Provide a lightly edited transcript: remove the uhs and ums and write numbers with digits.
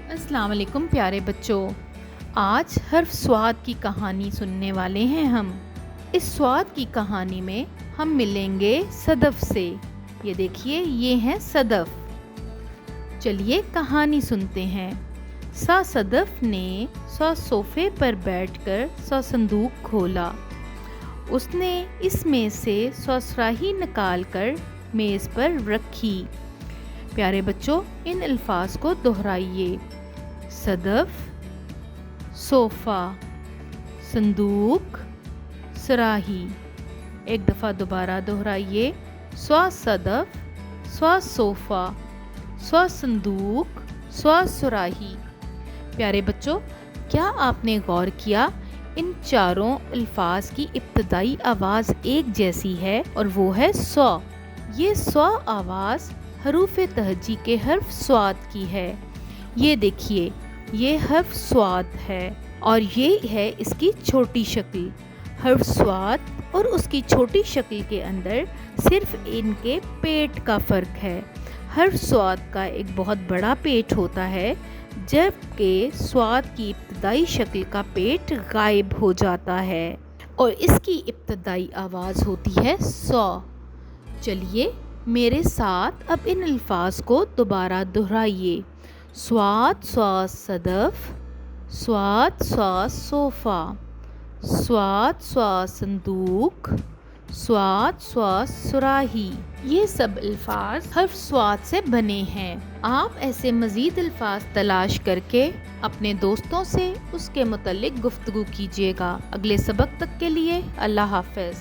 अस्सलाम वालेकुम प्यारे बच्चों। आज हर्फ स्वाद की कहानी सुनने वाले हैं हम। इस स्वाद की कहानी में हम मिलेंगे सदफ से। ये देखिए, ये हैं सदफ। चलिए कहानी सुनते हैं। सदफ ने सोफे पर बैठकर संदूक खोला। उसने इसमें से सुराही निकाल कर मेज़ पर रखी। प्यारे बच्चों, इन अल्फाज को दोहराइए। सदफ, सोफ़ा, संदूक, सुराही। एक दफ़ा दोबारा दोहराइए। सदफ, सोफ़ा, संदूक, सुराही। प्यारे बच्चों, क्या आपने गौर किया इन चारों अल्फाज की इब्तदाई आवाज़ एक जैसी है और वो है सौ। ये सौ आवाज़ हरूफ तहजी के हर्फ स्वाद की है। ये देखिए, ये हर्फ स्वाद है और ये है इसकी छोटी शक्ल। हर्फ स्वाद और उसकी छोटी शक्ल के अंदर सिर्फ इनके पेट का फ़र्क है। हर्फ स्वाद का एक बहुत बड़ा पेट होता है, जबकि स्वाद की इब्तदाई शक्ल का पेट गायब हो जाता है और इसकी इब्तदाई आवाज़ होती है सौ। चलिए मेरे साथ अब इन अल्फाज को दोबारा दोहराइए। स्वाद सदफ, स्वाद सोफ़ा, स्वाद संदूक, स्वाद सुराही। ये सब अल्फाज हर्फ स्वाद से बने हैं। आप ऐसे मज़ीद अल्फाज तलाश करके अपने दोस्तों से उसके मुतल्लिक गुफ्तगू कीजिएगा। अगले सबक तक के लिए अल्लाह हाफ़िज़।